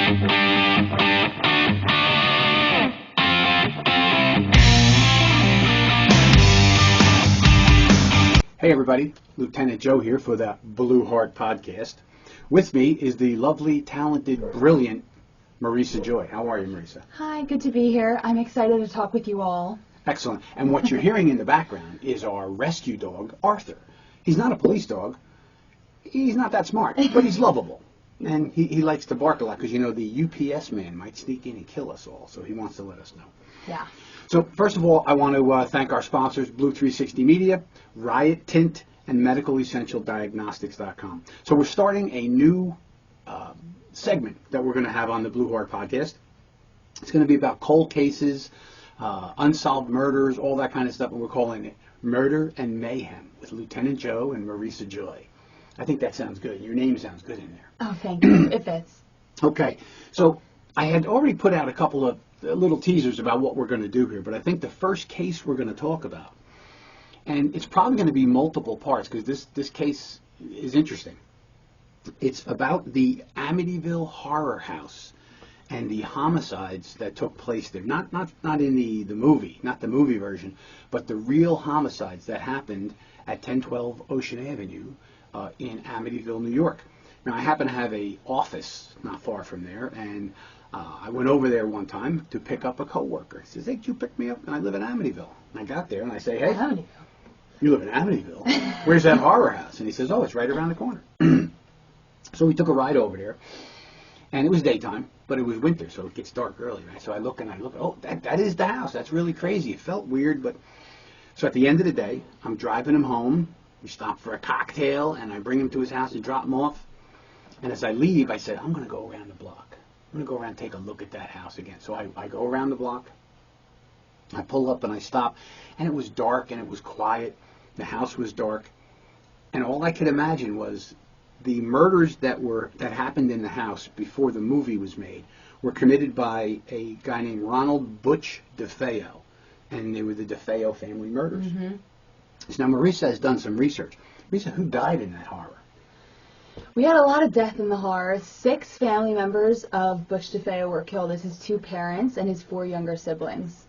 Hey everybody, Lieutenant Joe here for the Blue Heart Podcast. With me is the lovely, talented, brilliant Marisa Joy. How are you, Marisa? Hi, good to be here. I'm excited to talk with you all. Excellent. And what you're hearing in the background is our rescue dog, Arthur. He's not a police dog. He's not that smart, but he's lovable. And he likes to bark a lot because, you know, the UPS man might sneak in and kill us all, so he wants to let us know. Yeah. So first of all, I want to thank our sponsors, Blue 360 Media, Riot Tint, and medicalessentialdiagnostics.com. So we're starting a new segment that we're going to have on the Blue Heart Podcast. It's going to be about cold cases, unsolved murders, all that kind of stuff, and we're calling it Murder and Mayhem with Lieutenant Joe and Marisa Joy. I think that sounds good. Your name sounds good in there. Oh, thank you. It fits. Okay. So I had already put out a couple of little teasers about what we're going to do here, but I think the first case we're going to talk about, and it's probably going to be multiple parts because this case is interesting. It's about the Amityville Horror House and the homicides that took place there. Not in the movie, not the movie version, but the real homicides that happened at 1012 Ocean Avenue in Amityville, New York. Now, I happen to have a office not far from there, and I went over there one time to pick up a coworker. He says, "Hey, you pick me up?" And I live in Amityville. And I got there and I say, "Hey, Amityville. You live in Amityville? Where's that horror house?" And he says, "Oh, it's right around the corner." So we took a ride over there, and it was daytime, but it was winter, so it gets dark early, right? So I look, oh, that is the house. That's really crazy. It felt weird, but so at the end of the day, I'm driving him home. We stop for a cocktail, and I bring him to his house and drop him off. And as I leave, I said, "I'm going to go around the block. I'm going to go around and take a look at that house again." So I go around the block. I pull up and I stop, and it was dark and it was quiet. The house was dark, and all I could imagine was the murders that happened in the house before the movie was made were committed by a guy named Ronald Butch Defeo, and they were the Defeo family murders. Mm-hmm. So now Marisa has done some research. Marisa, who died in that horror? We had a lot of death in the horror. 6 family members of Butch Defeo were killed as his 2 parents and his 4 younger siblings.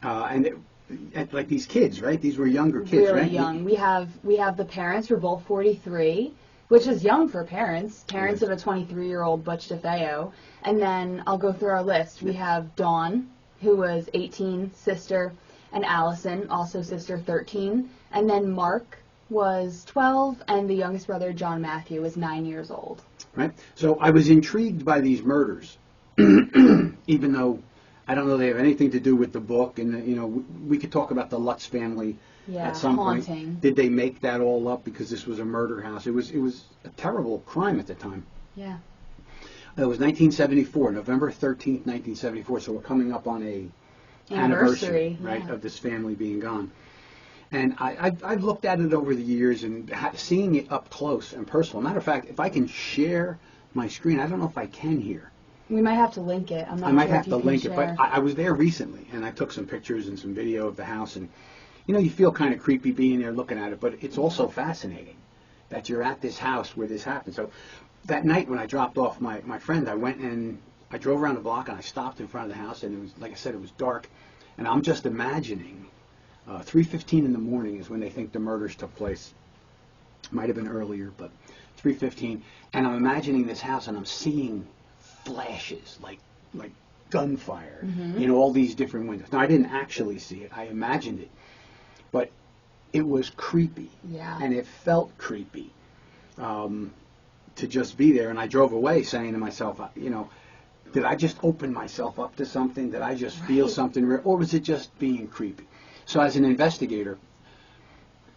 Like these kids, right? These were younger kids, really right? Really young. We have the parents were both 43, which is young for parents. Parents of a 23-year-old Butch Defeo. And then I'll go through our list. We have Dawn, who was 18, sister, and Allison, also sister, 13. And then Mark was 12, and the youngest brother, John Matthew, was 9 years old. Right. So I was intrigued by these murders, even though I don't know they have anything to do with the book. And, you know, we could talk about the Lutz family at some haunting. point. Did they make that all up because this was a murder house? It was a terrible crime at the time. Yeah. It was 1974, November 13th, 1974. So we're coming up on a anniversary, right, of this family being gone. And I've looked at it over the years and seeing it up close and personal. Matter of fact, if I can share my screen, I don't know if I can here. We might have to link it. I'm not I might sure have if to you can link share. it, but I was there recently, and I took some pictures and some video of the house, and you know, you feel kind of creepy being there looking at it, but it's also fascinating that you're at this house where this happened. So that night when I dropped off my friend, I went and I drove around the block, and I stopped in front of the house, and it was, like I said, it was dark, and I'm just imagining 3:15 in the morning is when they think the murders took place. Might have been earlier, but 3:15, and I'm imagining this house, and I'm seeing flashes like gunfire in all these different windows. Now I didn't actually see it; I imagined it, but it was creepy, and it felt creepy to just be there. And I drove away saying to myself, you know, did I just open myself up to something? Did I just feel something real, or was it just being creepy? So as an investigator,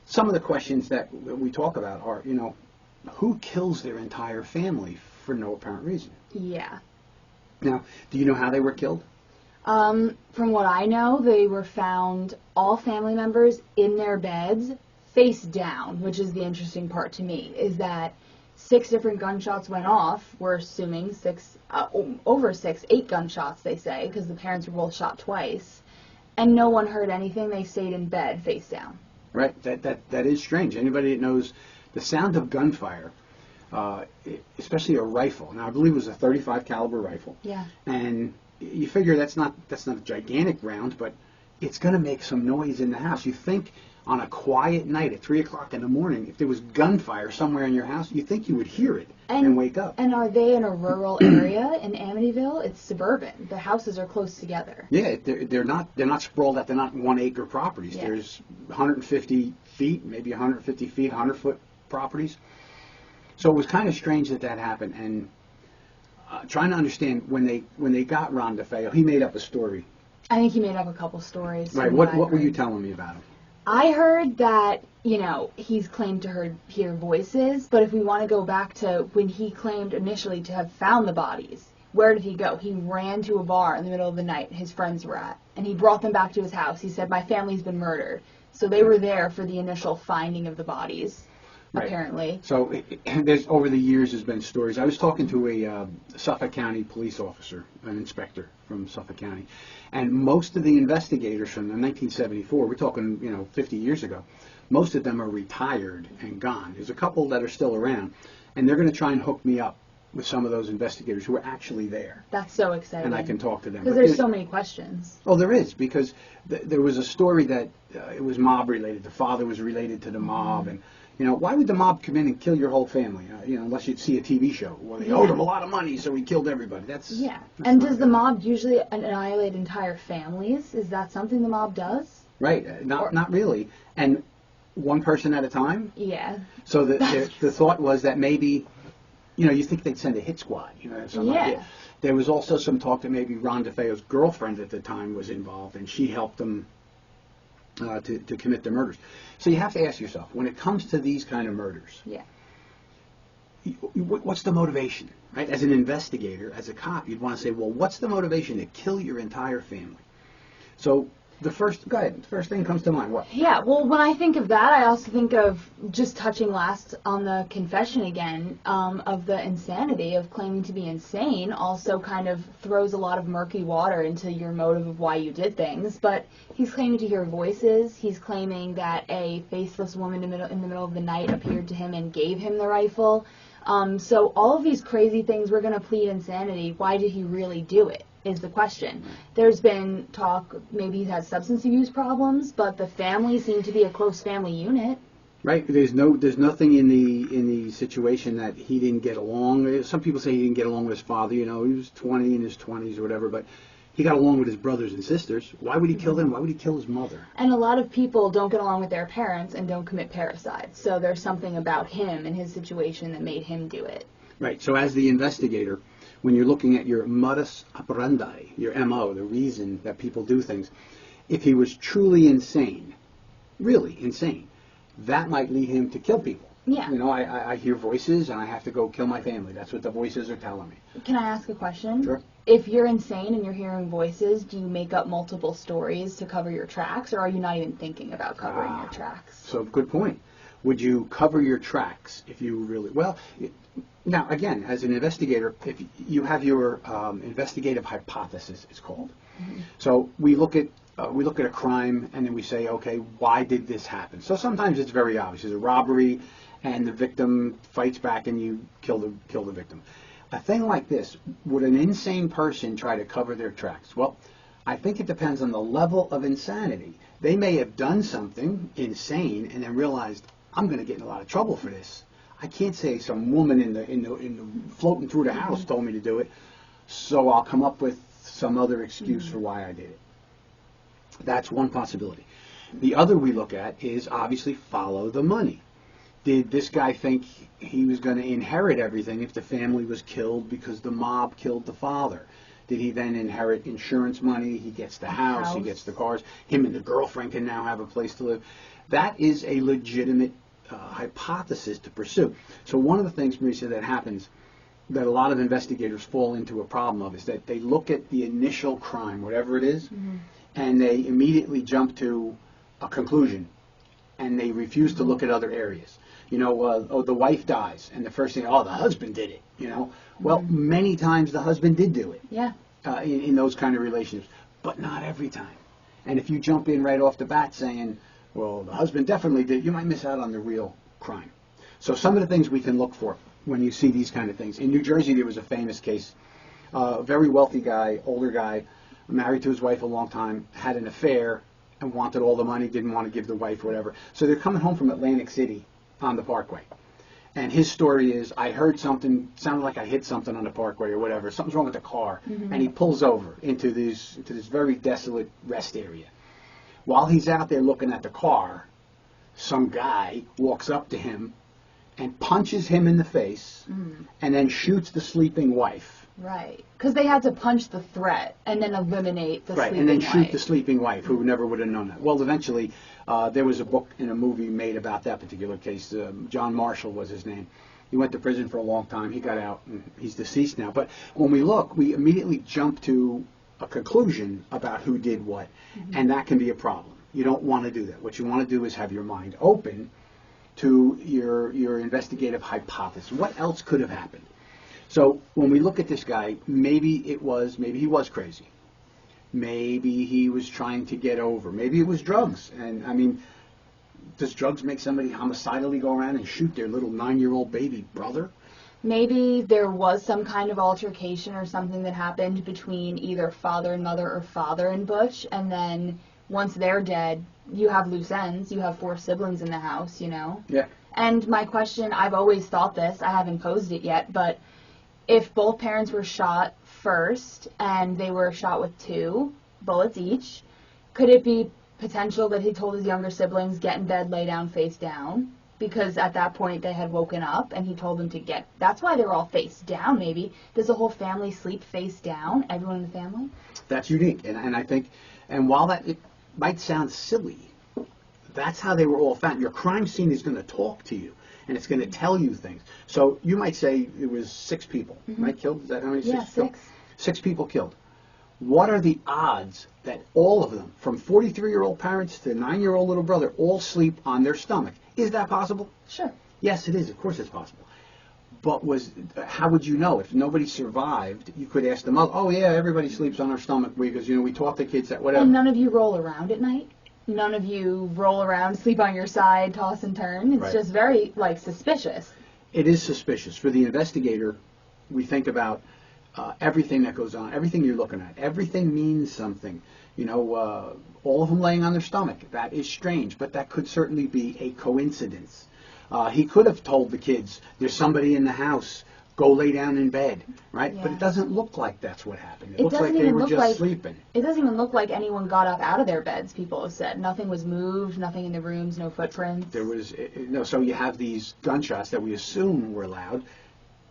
some of the questions that we talk about are, you know, who kills their entire family for no apparent reason? Yeah. Now, do you know how they were killed? From what I know, they were found, all family members, in their beds, face down, which is the interesting part to me, is that 6 different gunshots went off. We're assuming 8 gunshots, they say, because the parents were both shot twice. And no one heard anything. They stayed in bed, face down. Right. That is strange. Anybody that knows the sound of gunfire, especially a rifle. Now, I believe it was a 35 caliber rifle. Yeah. And you figure that's not a gigantic round, but it's going to make some noise in the house. You think on a quiet night at 3 o'clock in the morning, if there was gunfire somewhere in your house, you think you would hear it and wake up. And are they in a rural area in Amityville? It's suburban. The houses are close together. Yeah, they're not sprawled out. They're not 1 acre properties. Yeah. There's 150 feet, maybe 150 feet, 100-foot properties. So it was kind of strange that happened. And trying to understand when they got Ron Defeo, he made up a story. I think he made up a couple stories. Right. What were you telling me about him? I heard that, he's claimed to hear voices, but if we want to go back to when he claimed initially to have found the bodies, where did he go? He ran to a bar in the middle of the night his friends were at, and he brought them back to his house. He said, my family's been murdered. So they were there for the initial finding of the bodies, right. Apparently. So there's over the years there's been stories. I was talking to a Suffolk County police officer, an inspector from Suffolk County, and most of the investigators from 1974, we're talking 50 years ago, most of them are retired and gone. There's a couple that are still around, and they're going to try and hook me up with some of those investigators who are actually there. That's so exciting. And I can talk to them. Because there's so many questions. Oh, there is, because there was a story that it was mob related. The father was related to the mob, and why would the mob come in and kill your whole family? Unless you'd see a TV show where they owed him a lot of money, so he killed everybody. That's And does the mob usually annihilate entire families? Is that something the mob does? Right. Not really. And one person at a time. Yeah. So the thought was that maybe, you think they'd send a hit squad. Something like that. There was also some talk that maybe Ron Defeo's girlfriend at the time was involved, and she helped him to commit the murders. So you have to ask yourself, when it comes to these kind of murders, what's the motivation? Right? As an investigator, as a cop, you'd want to say, well, what's the motivation to kill your entire family? So the first thing comes to mind, what? Yeah, well, when I think of that, I also think of, just touching last on the confession again, of the insanity of claiming to be insane also kind of throws a lot of murky water into your motive of why you did things. But he's claiming to hear voices. He's claiming that a faceless woman in the middle of the night appeared to him and gave him the rifle. So all of these crazy things, we're going to plead insanity. Why did he really do it? Is the question. There's been talk, maybe he's had substance abuse problems, but the family seemed to be a close family unit. Right. There's nothing in the situation that he didn't get along. Some people say he didn't get along with his father. He was 20 in his 20s or whatever, but he got along with his brothers and sisters. Why would he kill them? Why would he kill his mother? And a lot of people don't get along with their parents and don't commit parricide. So there's something about him and his situation that made him do it. Right. So as the investigator, when you're looking at your modus operandi, your MO, the reason that people do things, if he was truly insane, really insane, that might lead him to kill people. Yeah. I hear voices and I have to go kill my family. That's what the voices are telling me. Can I ask a question? Sure. If you're insane and you're hearing voices, do you make up multiple stories to cover your tracks, or are you not even thinking about covering your tracks? So, good point. Would you cover your tracks if you really... Well, now, again, as an investigator, if you have your investigative hypothesis, it's called. Mm-hmm. So we look at a crime and then we say, okay, why did this happen? So sometimes it's very obvious. There's a robbery and the victim fights back and you kill the victim. A thing like this, would an insane person try to cover their tracks? Well, I think it depends on the level of insanity. They may have done something insane and then realized, I'm going to get in a lot of trouble for this. I can't say some woman in the floating through the house told me to do it, so I'll come up with some other excuse for why I did it. That's one possibility. The other we look at is obviously follow the money. Did this guy think he was going to inherit everything if the family was killed because the mob killed the father? Did he then inherit insurance money? He gets the house, he gets the cars. Him and the girlfriend can now have a place to live. That is a legitimate hypothesis to pursue. So one of the things, Marisa, that happens that a lot of investigators fall into a problem of is that they look at the initial crime, whatever it is, and they immediately jump to a conclusion, and they refuse to look at other areas. The wife dies, and the first thing, the husband did it. Well, many times the husband did do it. Yeah. In those kind of relationships, but not every time. And if you jump in right off the bat saying, well, the husband definitely did, you might miss out on the real crime. So some of the things we can look for. when you see these kind of things. In New Jersey, there was a famous case. A very wealthy guy, older guy, married to his wife a long time, had an affair and wanted all the money, didn't want to give the wife whatever. So they're coming home from Atlantic City on the Parkway. And his story is, I heard something, sounded like I hit something on the Parkway or whatever. Something's wrong with the car. Mm-hmm. And he pulls over into this very desolate rest area. While he's out there looking at the car, some guy walks up to him and punches him in the face and then shoots the sleeping wife. Right, because they had to punch the threat and then eliminate the sleeping wife. Right, and then shoot the sleeping wife, who never would have known that. Well, eventually, there was a book and a movie made about that particular case. John Marshall was his name. He went to prison for a long time. He got out, and he's deceased now. But when we look, we immediately jump to a conclusion about who did what, and that can be a problem. You don't want to do that. What you want to do is have your mind open to your investigative hypothesis. What else could have happened? So when we look at this guy, maybe he was crazy. Maybe he was trying to get over. Maybe it was drugs. And I mean, does drugs make somebody homicidally go around and shoot their little 9-year-old baby brother? Maybe there was some kind of altercation or something that happened between either father and mother or father and Butch, and then once they're dead, you have loose ends. You have 4 siblings in the house, you know? Yeah. And my question, I've always thought this, I haven't posed it yet, but if both parents were shot first and they were shot with 2 bullets each, could it be potential that he told his younger siblings, get in bed, lay down, face down? Because at that point they had woken up and he told them to get... That's why they were all face down, maybe. Does the whole family sleep face down, everyone in the family? That's unique. And I think, and while that it might sound silly, that's how they were all found. Your crime scene is going to talk to you. And it's going to tell you things. So you might say it was 6 people, right, killed? Is that how many? Yeah, 6. 6 people killed. What are the odds that all of them, from 43-year-old parents to 9-year-old little brother, all sleep on their stomach? Is that possible? Sure. Yes, it is. Of course it's possible. But how would you know? If nobody survived, you could ask them, oh, yeah, everybody sleeps on our stomach because, we taught the kids that, whatever. And none of you roll around at night? None of you roll around, sleep on your side, toss and turn. It's just very, suspicious. It is suspicious. For the investigator, we think about everything that goes on, everything you're looking at. Everything means something. All of them laying on their stomach. That is strange, but that could certainly be a coincidence. He could have told the kids, there's somebody in the house. Go lay down in bed, right? Yeah. But it doesn't look like that's what happened. It looks like they were just sleeping. It doesn't even look like anyone got up out of their beds, people have said. Nothing was moved, nothing in the rooms, no footprints. There was, so you have these gunshots that we assume were loud,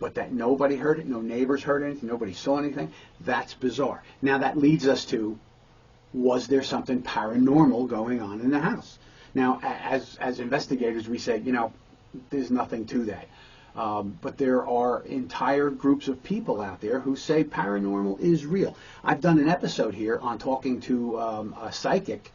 but that nobody heard it, no neighbors heard anything, nobody saw anything. That's bizarre. Now that leads us to, was there something paranormal going on in the house? Now, as investigators, we say, there's nothing to that. But there are entire groups of people out there who say paranormal is real. I've done an episode here on talking to a psychic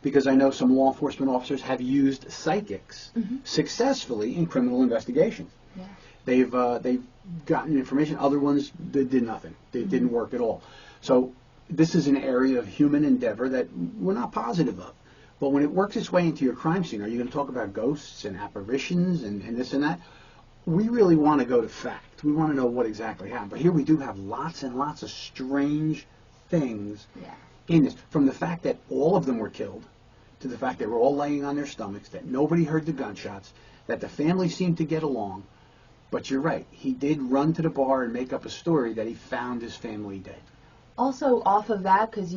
because I know some law enforcement officers have used psychics successfully in criminal investigations. Yeah. They've gotten information. Other ones they did nothing. They didn't work at all. So this is an area of human endeavor that we're not positive of. But when it works its way into your crime scene, are you going to talk about ghosts and apparitions and this and that? We really want to go to fact. We want to know what exactly happened. But here we do have lots and lots of strange things in this. From the fact that all of them were killed, to the fact they were all laying on their stomachs, that nobody heard the gunshots, that the family seemed to get along. But you're right. He did run to the bar and make up a story that he found his family dead. Also, off of that, because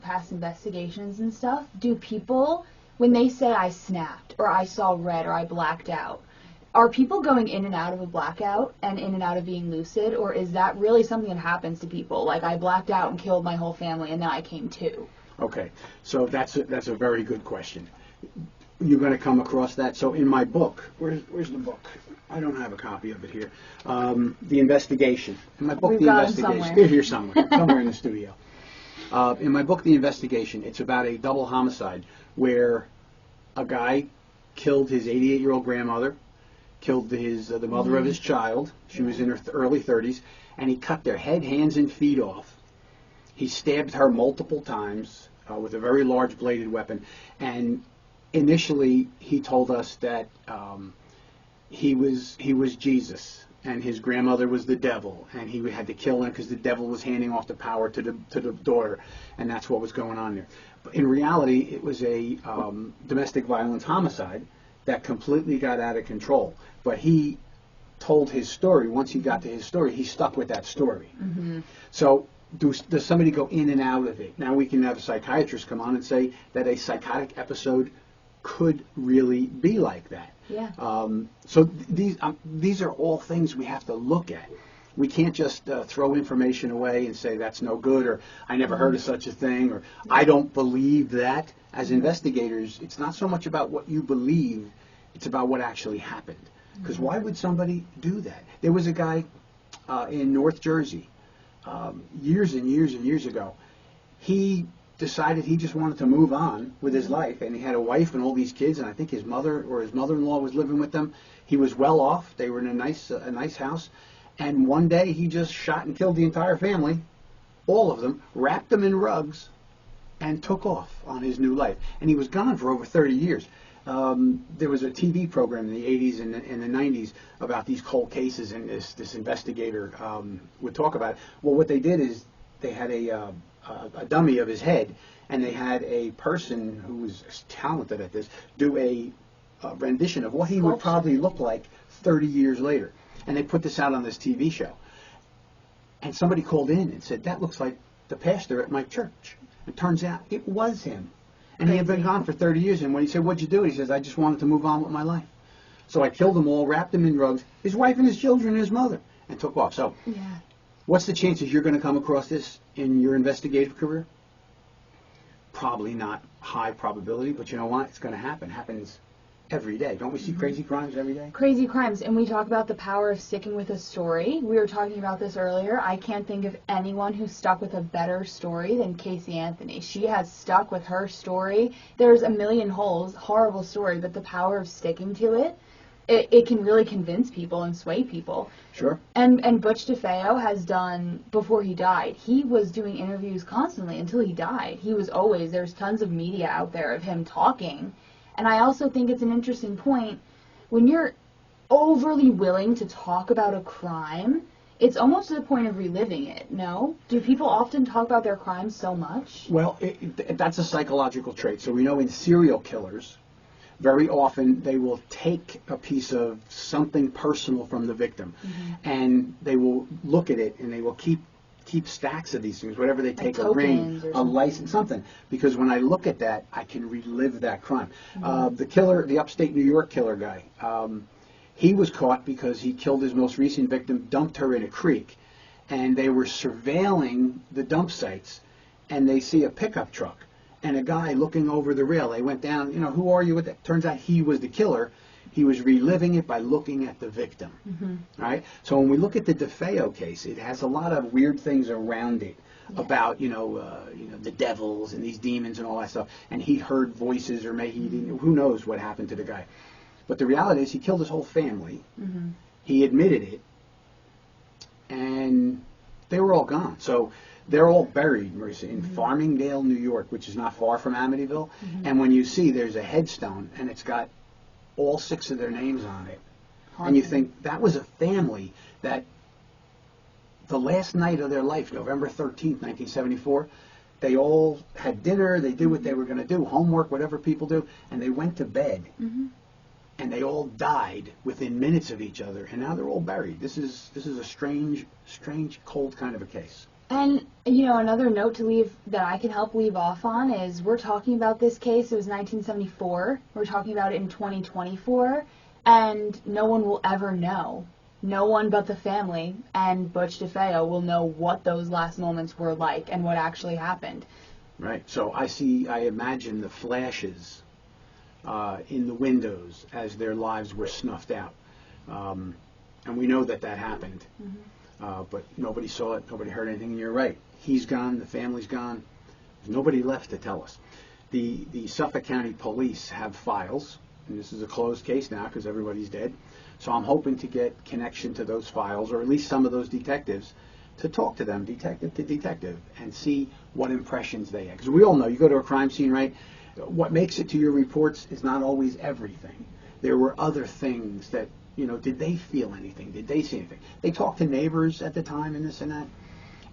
past investigations and stuff, do people, when they say I snapped, or I saw red, or I blacked out, are people going in and out of a blackout and in and out of being lucid, or is that really something that happens to people? Like, I blacked out and killed my whole family, and then I came to. Okay, so that's a very good question. You're going to come across that. So in my book, where's the book? I don't have a copy of it here. The Investigation. In my book, We've The got Investigation. It's here somewhere, somewhere in the studio. In my book, The Investigation, it's about a double homicide where a guy killed his 88-year-old grandmother, killed the mother of his child. She was in her early 30s, and he cut their head, hands, and feet off. He stabbed her multiple times with a very large bladed weapon, and initially he told us that he was Jesus, and his grandmother was the devil, and he had to kill him because the devil was handing off the power to the daughter, and that's what was going on there. But in reality, it was a domestic violence homicide that completely got out of control. But he told his story. Once he got to his story, he stuck with that story. Mm-hmm. So does somebody go in and out of it? Now we can have a psychiatrist come on and say that a psychotic episode could really be like that. Yeah. So these are all things we have to look at. We can't just throw information away and say that's no good, or I never heard of such a thing, or I don't believe that. As investigators, it's not so much about what you believe, it's about what actually happened. Because why would somebody do that? There was a guy in North Jersey years and years and years ago. He decided he just wanted to move on with his life, and he had a wife and all these kids, and I think his mother or his mother-in-law was living with them. He was well off. They were in a nice house, and one day he just shot and killed the entire family, all of them, wrapped them in rugs, and took off on his new life. And he was gone for over 30 years. There was a TV program in the 80s and the 90s about these cold cases, and this investigator would talk about it. Well, what they did is they had a dummy of his head, and they had a person who was talented at this do a rendition of what he would probably look like 30 years later. And they put this out on this TV show. And somebody called in and said, that looks like the pastor at my church. It turns out it was him. And he had been gone for 30 years. And when he said, what'd you do? He says, I just wanted to move on with my life. So I killed them all, wrapped them in rugs, his wife and his children and his mother, and took off. So what's the chances you're going to come across this in your investigative career? Probably not high probability, but you know what? It's going to happen. It happens every day. Don't we see crazy crimes every day? Crazy crimes. And we talk about the power of sticking with a story. We were talking about this earlier. I can't think of anyone who stuck with a better story than Casey Anthony. She has stuck with her story. There's a million holes, horrible story, but the power of sticking to it, it can really convince people and sway people. Sure. And Butch Defeo has done, before he died, he was doing interviews constantly until he died. He was always, there's tons of media out there of him talking. And I also think it's an interesting point, when you're overly willing to talk about a crime, it's almost to the point of reliving it, no? Do people often talk about their crimes so much? Well, that's a psychological trait. So we know in serial killers, very often they will take a piece of something personal from the victim, and they will look at it, and they will keep stacks of these things, whatever they take, a ring, a license, something, because when I look at that, I can relive that crime. The killer, the upstate New York killer guy, he was caught because he killed his most recent victim, dumped her in a creek, and they were surveilling the dump sites, and they see a pickup truck and a guy looking over the rail. They went down, you know, who are you with that? Turns out he was the killer. He was reliving it by looking at the victim. Right? So when we look at the Defeo case, it has a lot of weird things around it about, the devils and these demons and all that stuff. And he heard voices, or who knows what happened to the guy. But the reality is he killed his whole family. He admitted it. And they were all gone. So they're all buried, Marisa, in Farmingdale, New York, which is not far from Amityville. And when you see, there's a headstone, and it's got all 6 of their names on it. And you think, that was a family that the last night of their life, November 13th, 1974, they all had dinner, they did what they were going to do, homework, whatever people do, and they went to bed. And they all died within minutes of each other, and now they're all buried. This is a strange, cold kind of a case. And, another note to leave that I can help leave off on is we're talking about this case. It was 1974. We're talking about it in 2024. And no one will ever know. No one but the family and Butch Defeo will know what those last moments were like and what actually happened. Right. So I imagine the flashes in the windows as their lives were snuffed out. And we know that happened. But nobody saw it, nobody heard anything, and you're right. He's gone, the family's gone. There's nobody left to tell us. The Suffolk County Police have files, and this is a closed case now because everybody's dead. So I'm hoping to get connection to those files, or at least some of those detectives, to talk to them, detective to detective, and see what impressions they have. Because we all know, you go to a crime scene, right? What makes it to your reports is not always everything. There were other things that You know, did they feel anything? Did they see anything? They talked to neighbors at the time and this and that.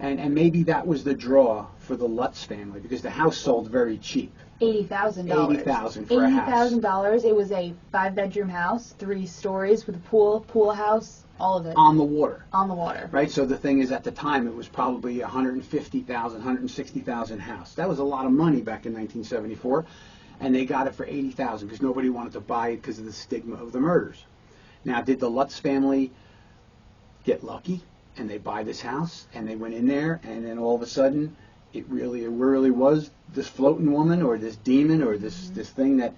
And maybe that was the draw for the Lutz family, because the house sold very cheap. $80,000. $80,000 for a house. $80,000. It was a 5-bedroom house, 3 stories with a pool house, all of it. On the water. On the water. Right, so the thing is, at the time, it was probably a $150,000, $160,000 house. That was a lot of money back in 1974, and they got it for $80,000 because nobody wanted to buy it because of the stigma of the murders. Now, did the Lutz family get lucky? And they buy this house, and they went in there, and then all of a sudden, it really was this floating woman, or this demon, or this thing that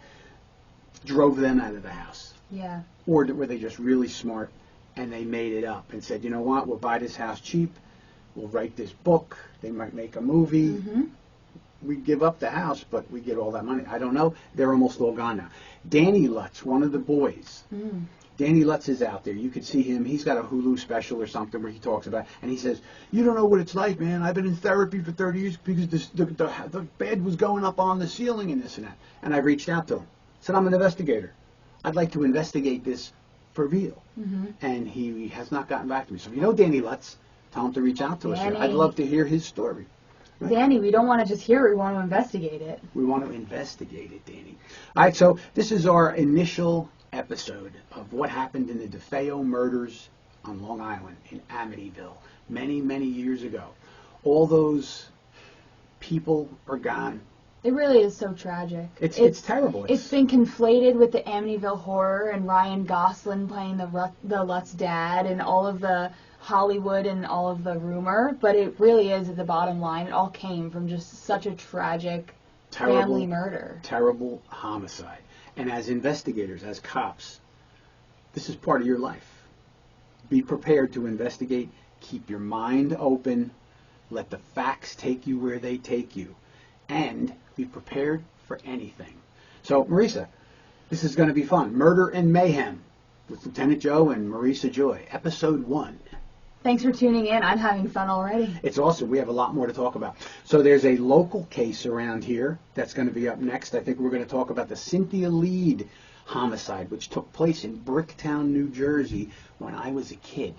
drove them out of the house. Yeah. Or were they just really smart, and they made it up and said, you know what, we'll buy this house cheap, we'll write this book, they might make a movie, we give up the house, but we get all that money. I don't know. They're almost all gone now. Danny Lutz, one of the boys. Danny Lutz is out there. You could see him. He's got a Hulu special or something where he talks about, and he says, you don't know what it's like, man. I've been in therapy for 30 years because the bed was going up on the ceiling and this and that. And I reached out to him. Said, I'm an investigator. I'd like to investigate this for real. And he has not gotten back to me. So if you know Danny Lutz, tell him to reach out to us here. I'd love to hear his story. Right? Danny, we don't want to just hear it. We want to investigate it. We want to investigate it, Danny. All right, so this is our initial episode of what happened in the Defeo Murders on Long Island in Amityville many, many years ago. All those people are gone. It really is so tragic. It's terrible. It's been conflated with the Amityville Horror and Ryan Gosling playing the Lutz dad and all of the Hollywood and all of the rumor, but it really is, at the bottom line, it all came from just such a tragic family murder. Terrible homicide. And as investigators, as cops, this is part of your life. Be prepared to investigate. Keep your mind open. Let the facts take you where they take you. And be prepared for anything. So, Marisa, this is going to be fun. Murder and Mayhem with Lieutenant Joe and Marisa Joy, Episode 1. Thanks for tuning in. I'm having fun already. It's awesome. We have a lot more to talk about. So there's a local case around here that's going to be up next. I think we're going to talk about the Cynthia Lead homicide, which took place in Bricktown, New Jersey when I was a kid.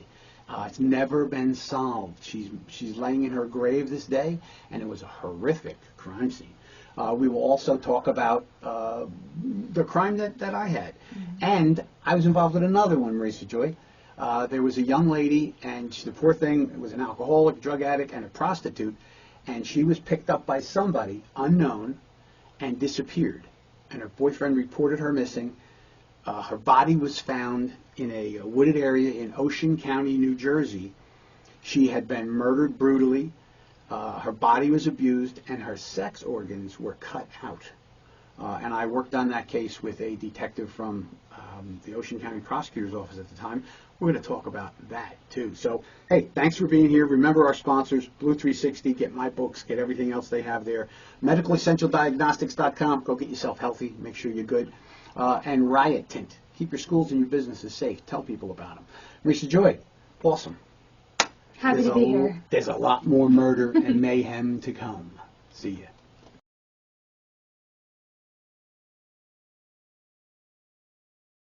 It's never been solved. She's laying in her grave this day, and it was a horrific crime scene. We will also talk about the crime that I had. And I was involved with another one, Marisa Joy. There was a young lady, and the poor thing was an alcoholic, drug addict, and a prostitute, and she was picked up by somebody unknown and disappeared. And her boyfriend reported her missing. Her body was found in a wooded area in Ocean County, New Jersey. She had been murdered brutally. Her body was abused, and her sex organs were cut out. And I worked on that case with a detective from the Ocean County Prosecutor's Office at the time. We're going to talk about that, too. So, hey, thanks for being here. Remember our sponsors, Blue 360. Get my books. Get everything else they have there. MedicalEssentialDiagnostics.com. Go get yourself healthy. Make sure you're good. And Riot Tint. Keep your schools and your businesses safe. Tell people about them. Marisa Joy, awesome. Happy to be here. There's a lot more murder and mayhem to come. See ya.